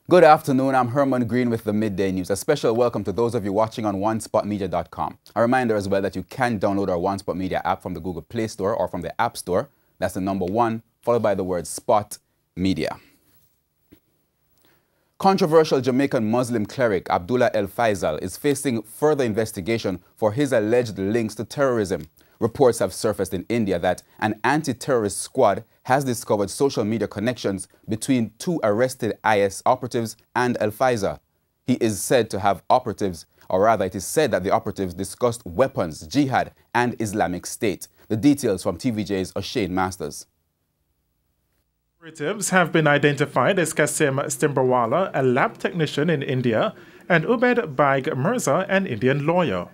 Good afternoon, I'm Herman Green with the Midday News. A special welcome to those of you watching on onespotmedia.com. A reminder as well that you can download our One Spot Media app from the Google Play Store or from the App Store. That's the number 1, followed by the word Spot Media. Controversial Jamaican Muslim cleric Abdullah El Faisal is facing further investigation for his alleged links to terrorism. Reports have surfaced in India that an anti-terrorist squad has discovered social media connections between 2 arrested IS operatives and El Faisal. He is said to have operatives, or rather it is said that the operatives discussed weapons, jihad and Islamic State. The details from TVJ's O'Shane Masters. Operatives have been identified as Qasim Stimberwala, a lab technician in India, and Ubed Baig Mirza, an Indian lawyer.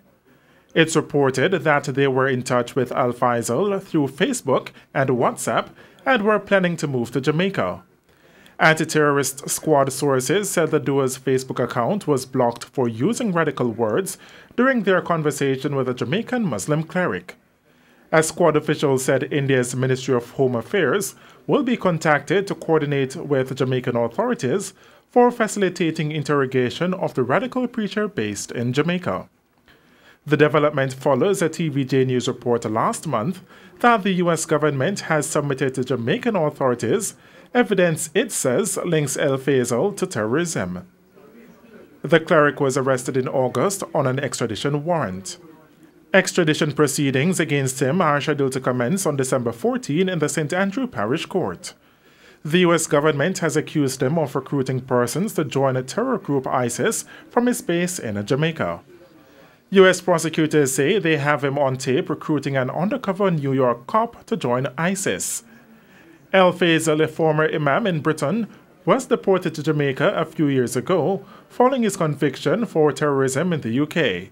It's reported that they were in touch with Al Faisal through Facebook and WhatsApp and were planning to move to Jamaica. Anti-terrorist squad sources said the duo's Facebook account was blocked for using radical words during their conversation with a Jamaican Muslim cleric. A squad official said India's Ministry of Home Affairs will be contacted to coordinate with Jamaican authorities for facilitating interrogation of the radical preacher based in Jamaica. The development follows a TVJ News report last month that the U.S. government has submitted to Jamaican authorities evidence it says links El Faisal to terrorism. The cleric was arrested in August on an extradition warrant. Extradition proceedings against him are scheduled to commence on December 14 in the St. Andrew Parish Court. The U.S. government has accused him of recruiting persons to join a terror group ISIS from his base in Jamaica. U.S. prosecutors say they have him on tape recruiting an undercover New York cop to join ISIS. El Faisal, a former imam in Britain, was deported to Jamaica a few years ago following his conviction for terrorism in the UK.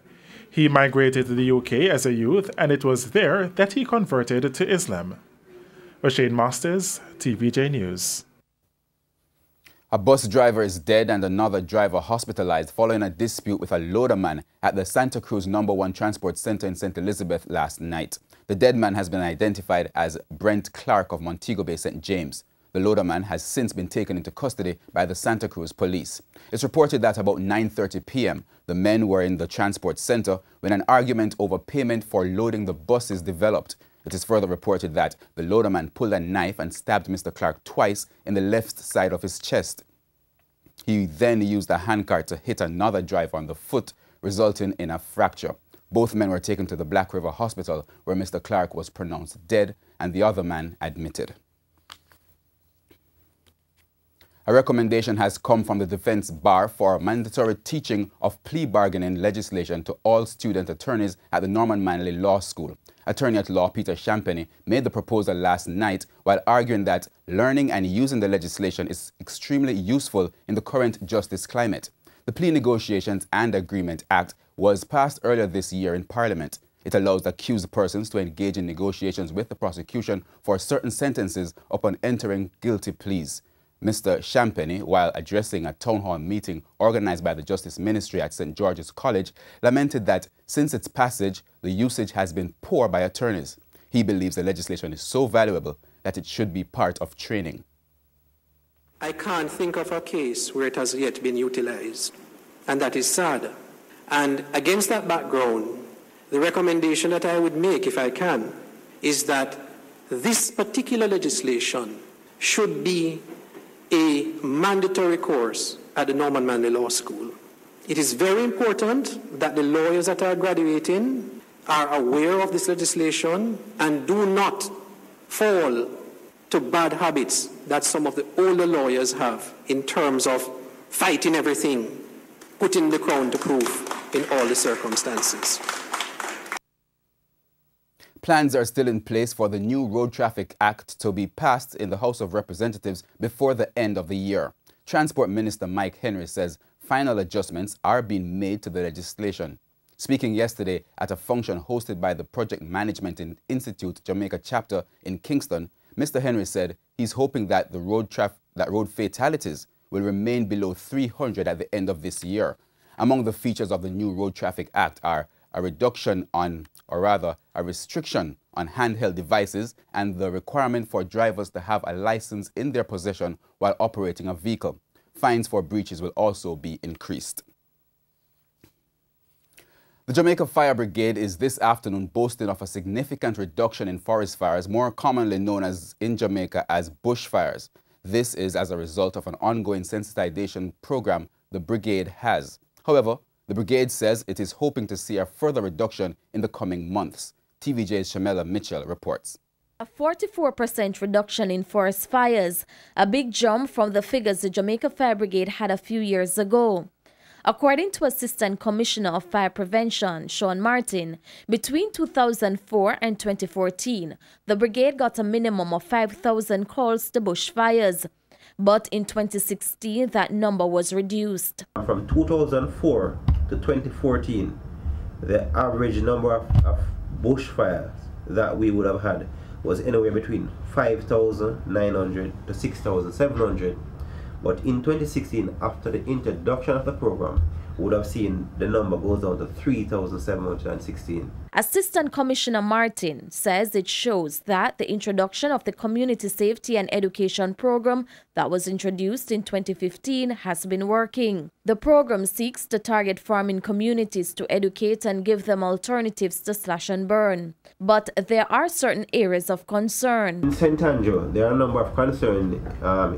He migrated to the UK as a youth, and it was there that he converted to Islam. O'Shane Masters, TVJ News. A bus driver is dead and another driver hospitalized following a dispute with a loaderman at the Santa Cruz No. 1 Transport Center in St. Elizabeth last night. The dead man has been identified as Brent Clark of Montego Bay, St. James. The loaderman has since been taken into custody by the Santa Cruz police. It's reported that about 9:30 p.m., the men were in the transport center when an argument over payment for loading the buses developed. It is further reported that the loaderman pulled a knife and stabbed Mr. Clark twice in the left side of his chest. He then used a handcart to hit another driver on the foot, resulting in a fracture. Both men were taken to the Black River Hospital, where Mr. Clark was pronounced dead and the other man admitted. A recommendation has come from the defense bar for mandatory teaching of plea bargaining legislation to all student attorneys at the Norman Manley Law School. Attorney at law Peter Champagny made the proposal last night while arguing that learning and using the legislation is extremely useful in the current justice climate. The Plea Negotiations and Agreement Act was passed earlier this year in Parliament. It allows accused persons to engage in negotiations with the prosecution for certain sentences upon entering guilty pleas. Mr. Champagny, while addressing a town hall meeting organized by the Justice Ministry at St. George's College, lamented that since its passage, the usage has been poor by attorneys. He believes the legislation is so valuable that it should be part of training. I can't think of a case where it has yet been utilized, and that is sad. And against that background, the recommendation that I would make, if I can, is that this particular legislation should be a mandatory course at the Norman Manley Law School. It is very important that the lawyers that are graduating are aware of this legislation and do not fall to bad habits that some of the older lawyers have in terms of fighting everything, putting the crown to proof in all the circumstances. Plans are still in place for the new Road Traffic Act to be passed in the House of Representatives before the end of the year. Transport Minister Mike Henry says final adjustments are being made to the legislation. Speaking yesterday at a function hosted by the Project Management Institute Jamaica chapter in Kingston, Mr. Henry said he's hoping that road fatalities will remain below 300 at the end of this year. Among the features of the new Road Traffic Act are a restriction on handheld devices and the requirement for drivers to have a license in their possession while operating a vehicle. Fines for breaches will also be increased. The Jamaica Fire Brigade is this afternoon boasting of a significant reduction in forest fires, more commonly known as in Jamaica as bushfires. This is as a result of an ongoing sensitization program the brigade has. However, the brigade says it is hoping to see a further reduction in the coming months. TVJ's Shamela Mitchell reports. A 44% reduction in forest fires, a big jump from the figures the Jamaica Fire Brigade had a few years ago. According to Assistant Commissioner of Fire Prevention, Sean Martin, between 2004 and 2014, the brigade got a minimum of 5,000 calls to bushfires. But in 2016, that number was reduced. From 2004 to 2014, the average number of bushfires that we would have had was anywhere between 5,900 to 6,700. But in 2016, after the introduction of the program, we would have seen the number goes down to 3,716. Assistant Commissioner Martin says it shows that the introduction of the Community Safety and Education Program that was introduced in 2015 has been working. The program seeks to target farming communities to educate and give them alternatives to slash and burn. But there are certain areas of concern. In St. Andrew, there are a number of concern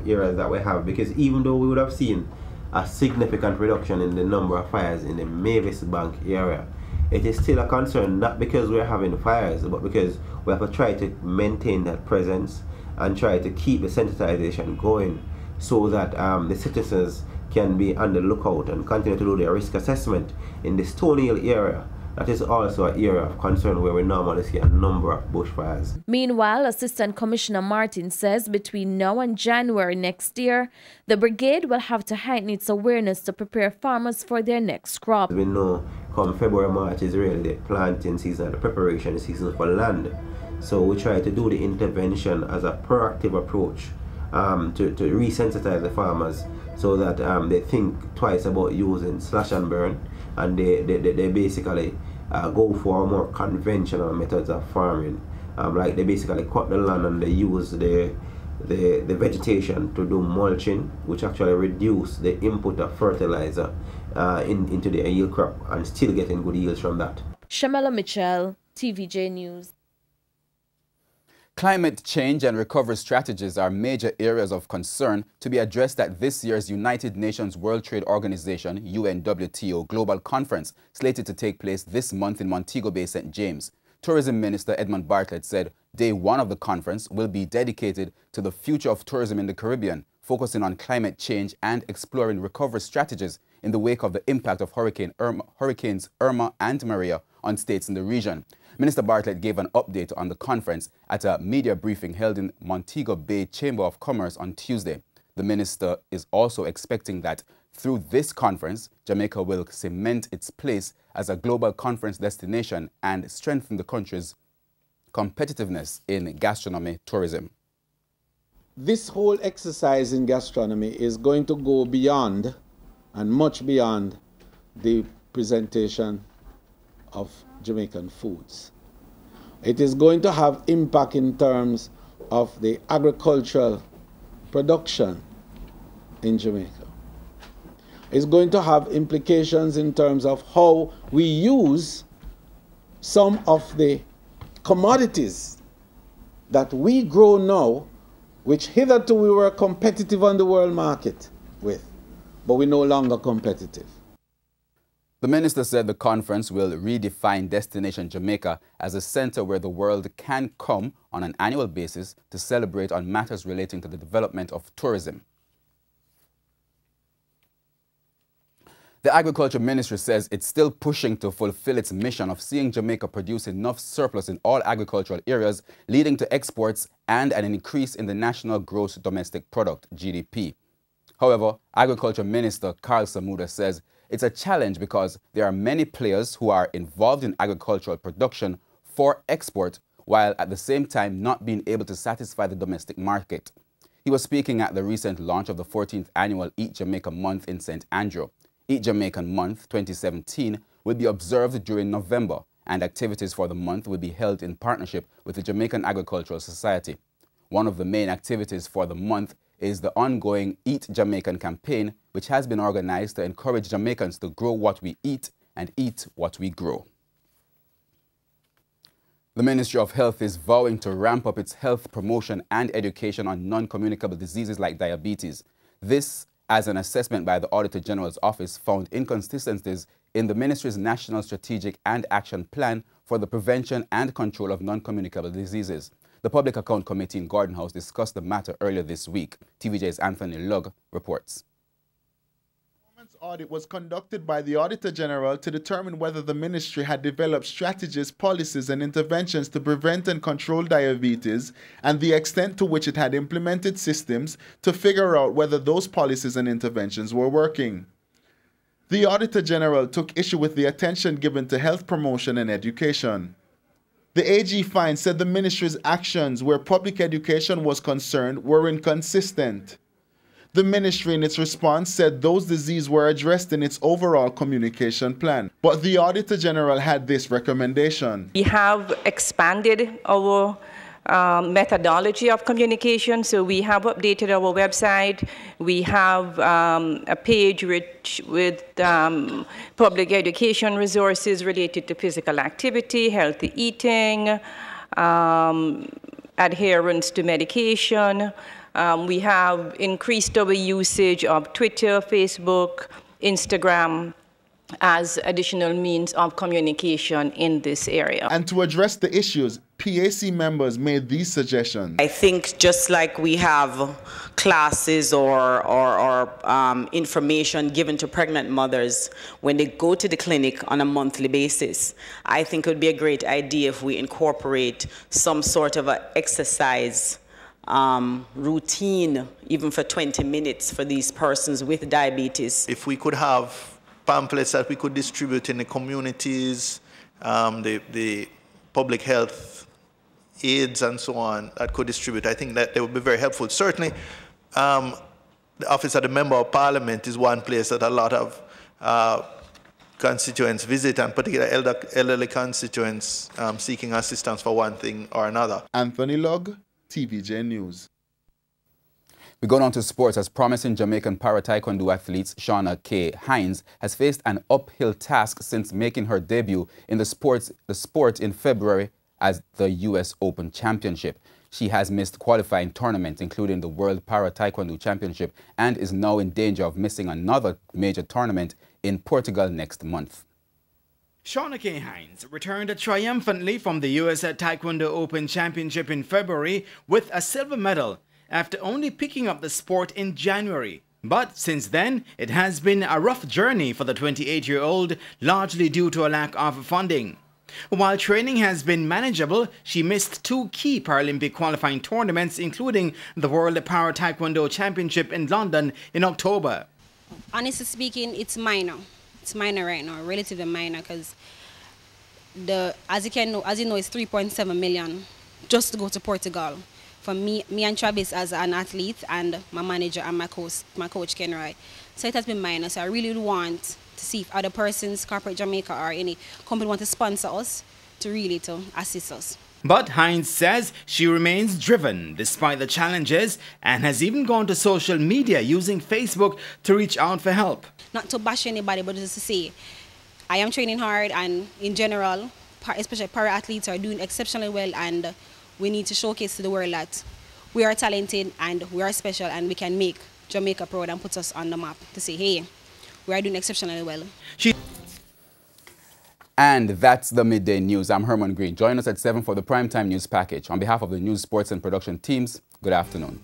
areas that we have, because even though we would have seen a significant reduction in the number of fires in the Mavis Bank area, it is still a concern, not because we're having fires, but because we have to try to maintain that presence and try to keep the sensitization going so that the citizens can be on the lookout and continue to do their risk assessment. In the Stony Hill area, that is also an area of concern where we normally see a number of bushfires. Meanwhile, Assistant Commissioner Martin says between now and January next year, the brigade will have to heighten its awareness to prepare farmers for their next crop. We know come February, March is really the planting season, the preparation season for land. So we try to do the intervention as a proactive approach to resensitize the farmers so that they think twice about using slash and burn, and they basically go for more conventional methods of farming. Like they basically cut the land and they use the vegetation to do mulching, which actually reduce the input of fertilizer into the yield crop, and still getting good yields from that. Shamela Mitchell, TVJ News. Climate change and recovery strategies are major areas of concern to be addressed at this year's United Nations World Trade Organization (WTO) Global Conference, slated to take place this month in Montego Bay, St. James. Tourism Minister Edmund Bartlett said day one of the conference will be dedicated to the future of tourism in the Caribbean, focusing on climate change and exploring recovery strategies in the wake of the impact of Hurricanes Irma and Maria on states in the region. Minister Bartlett gave an update on the conference at a media briefing held in Montego Bay Chamber of Commerce on Tuesday. The minister is also expecting that through this conference, Jamaica will cement its place as a global conference destination and strengthen the country's competitiveness in gastronomy tourism. This whole exercise in gastronomy is going to go beyond and much beyond the presentation of Jamaican foods. It is going to have impact in terms of the agricultural production in Jamaica. It's going to have implications in terms of how we use some of the commodities that we grow now, which hitherto we were competitive on the world market with, but we're no longer competitive. The minister said the conference will redefine Destination Jamaica as a center where the world can come on an annual basis to celebrate on matters relating to the development of tourism. The Agriculture Ministry says it's still pushing to fulfill its mission of seeing Jamaica produce enough surplus in all agricultural areas, leading to exports and an increase in the national gross domestic product, GDP. However, Agriculture Minister Carl Samuda says it's a challenge because there are many players who are involved in agricultural production for export, while at the same time not being able to satisfy the domestic market. He was speaking at the recent launch of the 14th annual Eat Jamaica Month in St. Andrew. Eat Jamaican Month 2017 will be observed during November, and activities for the month will be held in partnership with the Jamaican Agricultural Society. One of the main activities for the month is the ongoing Eat Jamaican campaign, which has been organized to encourage Jamaicans to grow what we eat and eat what we grow. The Ministry of Health is vowing to ramp up its health promotion and education on non-communicable diseases like diabetes. This, as an assessment by the Auditor General's Office, found inconsistencies in the Ministry's National Strategic and Action Plan for the Prevention and Control of Non-Communicable Diseases. The Public Account Committee in Gordon House discussed the matter earlier this week. TVJ's Anthony Lugg reports. Audit was conducted by the Auditor General to determine whether the ministry had developed strategies, policies, and interventions to prevent and control diabetes and the extent to which it had implemented systems to figure out whether those policies and interventions were working. The Auditor General took issue with the attention given to health promotion and education. The AG Fine said the ministry's actions where public education was concerned were inconsistent. The ministry in its response said those diseases were addressed in its overall communication plan. But the Auditor General had this recommendation. We have expanded our methodology of communication, so we have updated our website. We have a page with public education resources related to physical activity, healthy eating, adherence to medication. We have increased our usage of Twitter, Facebook, Instagram as additional means of communication in this area. And to address the issues, PAC members made these suggestions. I think just like we have classes or information given to pregnant mothers when they go to the clinic on a monthly basis, I think it would be a great idea if we incorporate some sort of an exercise routine, even for 20 minutes for these persons with diabetes. If we could have pamphlets that we could distribute in the communities, the public health aides and so on that could distribute, I think that they would be very helpful. Certainly, the Office of the Member of Parliament is one place that a lot of constituents visit, and particularly elderly constituents seeking assistance for one thing or another. Anthony Lugg, TVJ News. We go on to sports as promising Jamaican para-taekwondo athlete Shauna K. Hines has faced an uphill task since making her debut in the sport in February as the U.S. Open Championship. She has missed qualifying tournaments, including the World Para-Taekwondo Championship, and is now in danger of missing another major tournament in Portugal next month. Shauna K. Hines returned triumphantly from the U.S. Taekwondo Open Championship in February with a silver medal after only picking up the sport in January. But since then, it has been a rough journey for the 28-year-old, largely due to a lack of funding. While training has been manageable, she missed two key Paralympic qualifying tournaments, including the World Para-Taekwondo Championship in London in October. Honestly speaking, it's minor. It's minor right now, relatively minor, because as you know, it's 3.7 million just to go to Portugal. For me and Travis as an athlete, and my manager and my coach Ken Roy. So it has been minor. So I really want to see if other persons, Corporate Jamaica or any company want to sponsor us to assist us. But Hines says she remains driven despite the challenges and has even gone to social media using Facebook to reach out for help. Not to bash anybody, but just to say, I am training hard, and in general, especially para-athletes are doing exceptionally well, and we need to showcase to the world that we are talented and we are special and we can make Jamaica proud and put us on the map to say, hey, we are doing exceptionally well. And that's the Midday News. I'm Herman Green. Join us at 7 for the Primetime News Package. On behalf of the news, sports and production teams, good afternoon.